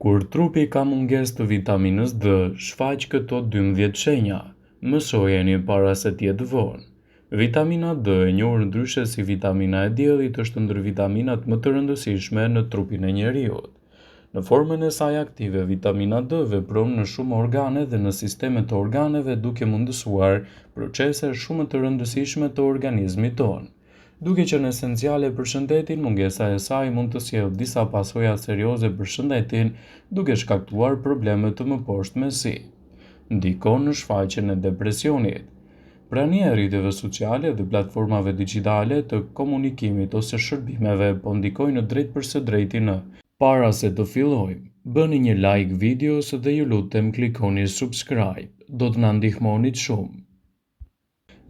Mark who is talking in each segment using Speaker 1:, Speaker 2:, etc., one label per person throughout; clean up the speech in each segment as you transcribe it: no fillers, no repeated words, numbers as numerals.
Speaker 1: Kur trupi ka mungesë të vitaminës D, shfaq këto 12 shenja. Mësojeni para se të jetë vonë. Vitamina D, e njohur ndryshe si vitamina e diellit, është ndër vitaminat më të rëndësishme në trupin e njeriut. Në formën e saj aktive, vitamina D vepron në shumë organe dhe në sistemet të organeve, duke mundësuar procese shumë të rëndësishme të organizmit tonë. Duke qenë esenciale për shëndetin, mungesa e saj mund të sjellë disa pasoja serioze për shëndetin, duke shkaktuar probleme të mëposhtme si ndikon në shfaqjen e depresionit, prania e rrjeteve sociale dhe platformave digjitale të komunikimit ose shërbimeve po ndikojnë në drejt për së drejti në. Para se të fillojmë, bëni një like videos dhe ju lutem klikoni subscribe, do të na ndihmonit shumë.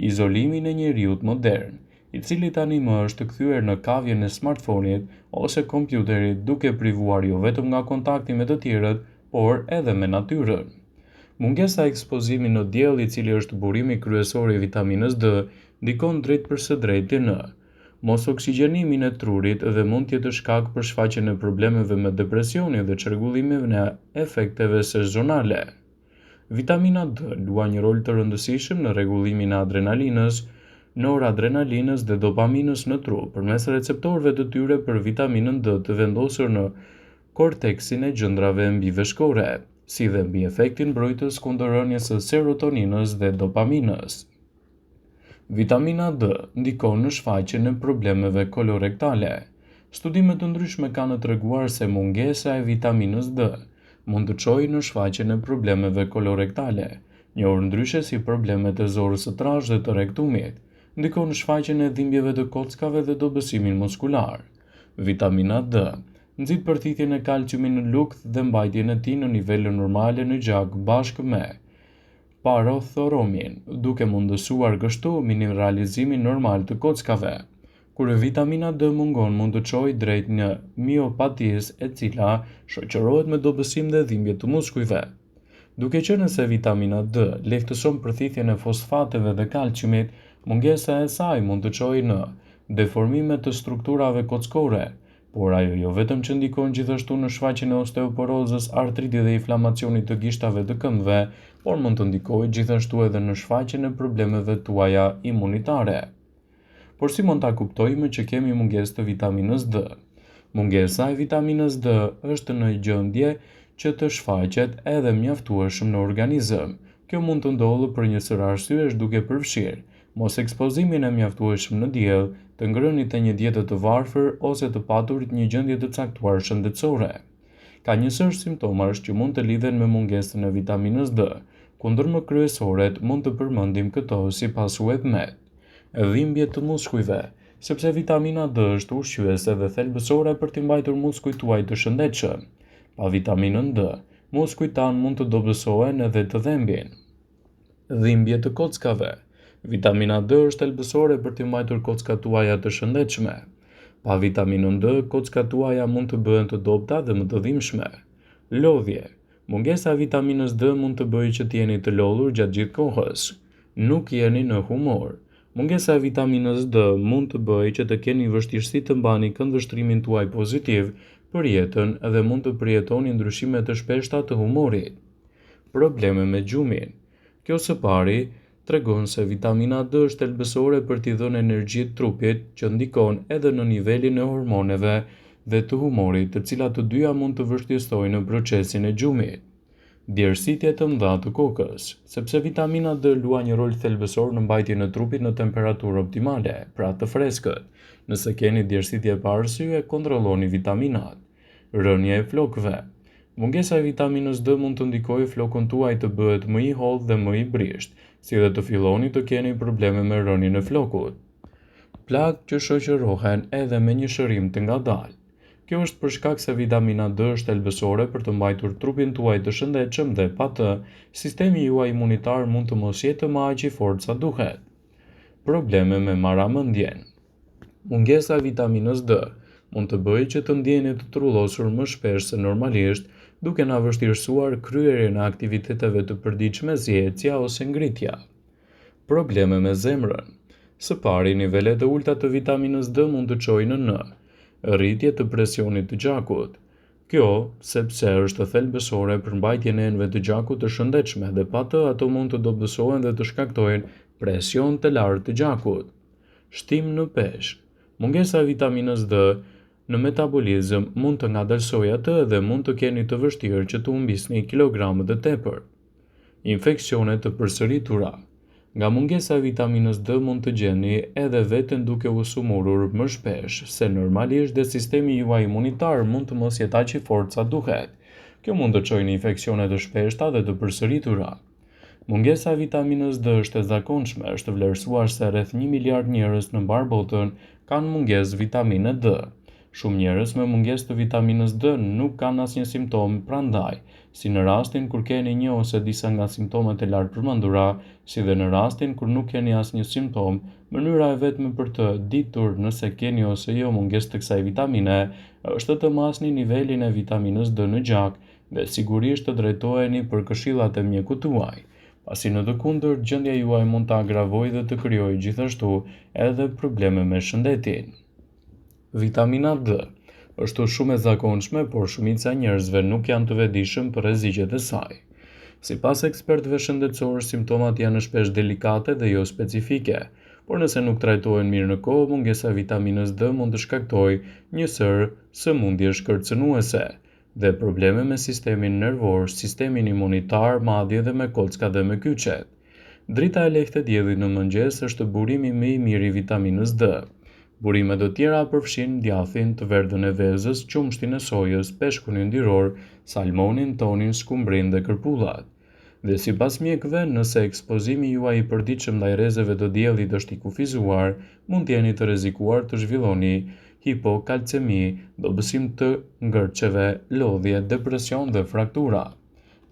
Speaker 1: Izolimi në njeriut modern, i cili tani më është kthyer në kavjen e smartphone-it ose kompjuterit, duke privuar jo vetëm nga kontakti me të tjerët, por edhe me natyrën. Mungesa e ekspozimit në diell, i cili është burimi kryesor i vitaminës D, ndikon drejt për së drejti në mos oksigjenimin e trurit dhe mund të jetë shkak për shfaqjen e problemeve me depresionin dhe çrregullimin e efekteve sezonale. Vitamina D luan një rol të rëndësishëm në rregullimin e adrenalinës, noradrenalinës dhe dopaminës në trup, përmes receptorëve të tyre për vitaminën D të vendosur në korteksin e gjendrave mbiveshkore, si dhe mbi efektin mbrojtës kundër rënies së serotoninës dhe dopaminës. Vitamina D ndikon në shfaqjen e problemeve kolorektale. Studime të ndryshme kanë treguar se mungesa e vitaminës D mund të çojë në shfaqjen e problemeve kolorektale, njohur ndryshe si problemet e zorrës së trashë dhe të rektumit, ndikon në shfaqjen e dhimbjeve të kockave dhe dobësimin muskular. Vitamina D nxit përthithjen e kalciumit në lukth dhe mbajtjen e tij në nivele normale në gjak bashkë me parathoromin, duke mundësuar kështu mineralizimin normal të kockave. Kur vitamina D mungon, mund të çojë drejt në miopatisë, e cila shoqërohet me dobësim dhe dhimbje të muskujve. Duke qenë se vitamina D lehtëson përthithjen e fosfateve dhe kalciumit, mungesa e saj mund të çojë në deformime të strukturave kockore, por ajo jo vetëm që ndikon gjithashtu në shfaqjen e osteoporozës, artritit dhe inflamacionit të gishtave të këmbëve, por mund të ndikojë gjithashtu edhe në shfaqjen e problemeve tuaja imunitare. Por si mund ta kuptojmë që kemi mungesë të vitaminës D? Mungesa e vitaminës D është në gjendje që të shfaqet edhe mjaftueshëm në organizëm. Kjo mund të ndodhë për një sër arsyesh, duke përfshirë mos ekspozimin e mjaftueshëm në diell, të ngrënit e një diete të varfër ose të paturit një gjendje të caktuar shëndetësore. Ka një sër simptomash që mund të lidhen me mungesën e vitaminës D, kundër më kryesoret mund të përmendim këto si pasues me dhimbje të muskujve, sepse vitamina D është ushqyese dhe thelbësore për të mbajtur muskujt tuaj të shëndetshëm. Pa vitaminën D, muskujt tanë mund të dobësohen edhe të dhembin. Dhimbje të kockave. Vitamina D është thelbësore për të mbajtur kockat tuaja të shëndetshme. Pa vitaminën D, kockat tuaja mund të bëhen të dobta dhe më të dhimbshme. Lodhje. Mungesa e vitaminës D mund të bëjë që të jeni të lodhur gjatë gjithë kohës. Nuk jeni në humor. Mungesa e vitaminës D mund të bëjë që të keni vështirësi të mbani këndvështrimin tuaj pozitiv për jetën dhe mund të përjetoni ndryshime të shpeshta të humorit. Probleme me gjumin. Kjo së pari tregon se vitamina D është thelbësore për t'i dhënë energji trupit, që ndikon edhe në nivelin e hormoneve dhe të humorit, të cilat të dyja mund të vështirësojnë procesin e gjumit. Djersitje të mëdha të kokës. Sepse vitamina D luan një rol thelbësor në mbajtjen e trupit në temperaturë optimale, pra të freskët. Nëse keni djersitje pa arsye, kontrolloni vitaminat. Rënja e flokëve. Mungesa e vitaminës D mund të ndikojë flokun tuaj të bëhet më i hollë dhe më i brisht, si dhe të filloni të keni probleme me rënien e flokut. Plagë që shoqërohen edhe me një shërim të ngadalë. Kjo është për shkak se vitamina D është thelbësore për të mbajtur trupin tuaj të shëndetshëm dhe pa të, sistemi juaj imunitar mund të mos jetë më aq i fortë sa duhet. Probleme me marramendjen. Mungesa e vitaminës D mund të bëjë që të ndjeni të trullosur më shpesh se normalisht, duke na vështirësuar kryerjen e aktiviteteve të përditshme si ecja ose ngritja. Probleme me zemrën. Së pari, nivelet e ulta të vitaminës D mund të çojnë në rritje të presionit të gjakut. Kjo sepse është thelbësore për mbajtjen e enëve të gjakut të shëndetshme dhe pa të ato mund të dobësohen dhe të shkaktojnë presion të lartë të gjakut. Shtim në peshk. Mungesa e vitaminës D në metabolizëm mund të ngadalsojë atë dhe mund të keni të vështirë që të humbisni kilogramë të tepër. Infeksionet të përsëritura. Nga mungesa e vitaminës D mund të gjeni edhe veten duke u sumurur më shpesh, se normalisht dhe sistemi juaj imunitar mund të mos jetë aq i fortë sa duhet. Kjo mund të çojë në infeksione të shpeshta dhe të përsëritura. Mungesa e vitaminës D është e zakonshme, është vlerësuar se rreth 1 miliard njerëz në mbar botën kanë mungesë vitamine D. Shumë njerëz me mungesë të vitaminës D nuk kanë asnjë simptom, prandaj, si në rastin kur keni një ose disa nga simptomat e lartë përmendura, si dhe në rastin kur nuk keni asnjë simptom, mënyra e vetme për të ditur nëse keni ose jo mungesë të kësaj vitamine është të masni nivelin e vitaminës D në gjak dhe sigurisht të drejtoheni për këshillat e mjekut tuaj, pasi në të kundërt gjendja juaj mund të agravojë dhe të krijojë gjithashtu edhe probleme me shëndetin. Vitamina D është shumë e zakonshme, por shumica e njerëzve nuk janë të vetëdijshëm për rreziqet e saj. Sipas ekspertëve shëndetësorë, simptomat janë shpesh delikate dhe jo specifike, por nëse nuk trajtohen mirë në kohë, mungesa e vitaminës D mund të shkaktojë një sër sëmundjesh kërcënuese dhe probleme me sistemin nervor, sistemin imunitar, madje edhe me kockat dhe me kyçet. Drita e lehtë e diellit në mëngjes është burimi më i mirë i vitaminës D. Burimet të tjera përfshin djathin, të verdhën e vezës, qumshtin e sojës, peshkun yndyror, salmonin, tonin, skumbrin dhe kërpullat. Dhe sipas mjekëve, nëse ekspozimi juaj i përditshëm ndaj rrezeve të diellit është i kufizuar, mund të jeni të rrezikuar të zhvilloni hipokalcemi, dobësim të ngërçeve, lodhje, depresion dhe fraktura.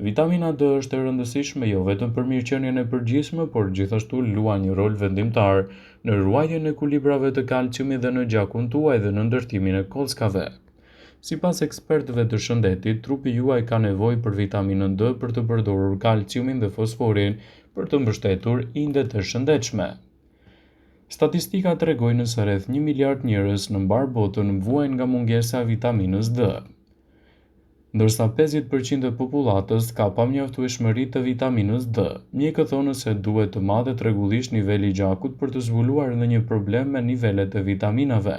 Speaker 1: Vitamina D është e rëndësishme jo vetëm për mirëqenien e përgjithshme, por gjithashtu luan një rol vendimtar në ruajtjen e ekuilibrave të kalciumit dhe në gjakun tuaj dhe në ndërtimin e kockave. Sipas ekspertëve të shëndetit, trupi juaj ka nevojë për vitaminën D për të përdorur kalciumin dhe fosforin për të mbështetur indet e shëndetshme. Statistikat tregojnë se rreth 1 miliard njerëz në mbar botën vuajnë nga mungesa e vitaminës D. Ndërsa 50% e popullatës ka pamjaftueshmëri të vitaminës D. Mjekët thonë se duhet të matet rregullisht niveli i gjakut për të zbuluar edhe një problem me nivelet e vitaminave.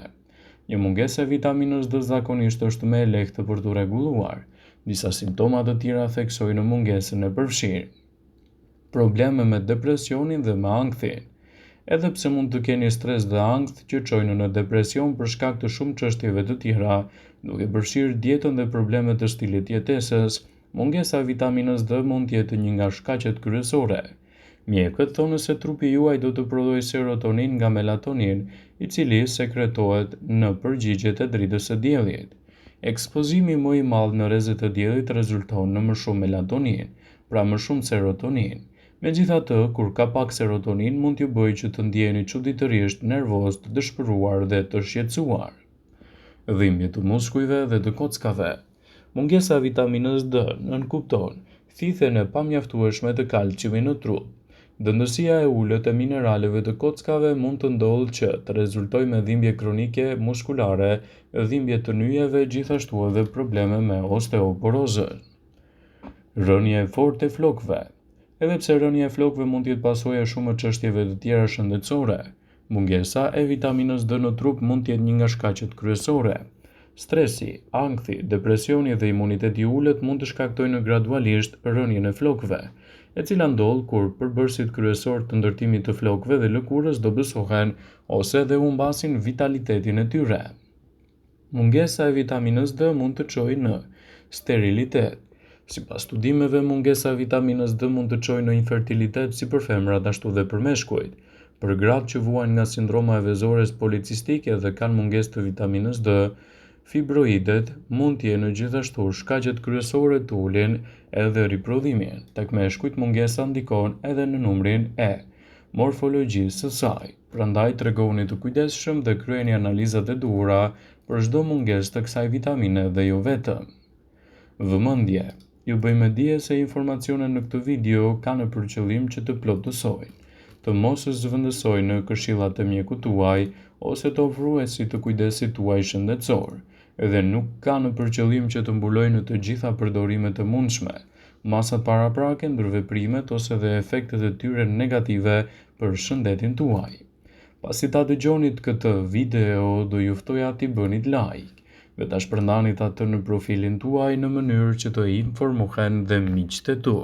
Speaker 1: Një mungesë e vitaminës D zakonisht është më e lehtë për të rregulluar. Disa simptoma të tjera theksojnë në mungesën e përfshirë. Probleme me depresionin dhe me ankthin. Edhe pse mund të keni stres dhe ankth që çojnë në depresion për shkak të shumë çështjeve të tjera, duke përfshirë dietën dhe problemet të stilit jetesës, mungesa e vitaminës D mund të jetë një nga shkaqet kryesore. Mjekët thonë se trupi juaj do të prodhojë serotonin nga melatonin, i cili sekretohet në përgjigjet e dritës së diellit. Ekspozimi më i madh në rrezet e diellit rezulton në më shumë melatonin, pra më shumë serotonin. Megjithatë, kur ka pak serotonin mund t'ju bëjë që të ndjeheni çuditërisht nervoz, të dëshpëruar dhe të shqetësuar. Dhimbje të muskujve dhe të kockave. Mungesa e vitaminës D nënkupton thithjen e pamjaftueshme të kalciumit në trup. Dëndësia e ulët e mineraleve të kockave mund të ndodhë që të rezultojë me dhimbje kronike muskulare, dhimbje të nyjeve, gjithashtu edhe probleme me osteoporozën. Rënja e fortë e flokëve. Edhe pse rënja e flokëve mund të jetë pasojë e shumë çështjeve të tjera shëndetësore, mungesa e vitaminës D në trup mund të jetë një nga shkaqet kryesore. Stresi, ankthi, depresioni dhe imuniteti i ulët mund të shkaktojnë gradualisht rënjen e flokëve, e cila ndodh kur përbërësit kryesor të ndërtimit të flokëve dhe lëkurës dobësohen ose dhe humbasin vitalitetin e tyre. Mungesa e vitaminës D mund të çojë në sterilitet. Sipas studimeve, mungesa e vitaminës D mund të çojë në infertilitet si për femrat ashtu dhe për meshkujt. Për gratë që vuajnë nga sindroma e vezores policistike dhe kanë mungesë të vitaminës D, fibroidet mund të jenë gjithashtu shkaqet kryesore të uljen edhe riprodhimin. Tek meshkujt mungesa ndikon edhe në numrin e morfologjisë së saj. Prandaj tregoni të kujdesshëm dhe kryeni analizat e duhura për çdo mungesë të kësaj vitamine dhe jo vetëm. Vëmendje. Ju bëjmë dije se informacionet në këtë video kanë për qëllim që të plotësojnë, të mos zëvendësojnë në këshillat e mjekut tuaj ose të ofruesit të kujdesit tuaj shëndetësor. edhe nuk ka në përqëllim që të mbulojë në të gjitha përdorimet e mundshme, masat paraprake ndër veprimet ose dhe efektet e tyre negative për shëndetin tuaj. Pasi ta dëgjonit këtë video, do ju ftoja t'i bënit like dhe ta shpërndanit atë në profilin tuaj në mënyrë që të informohen dhe miqtë e tu.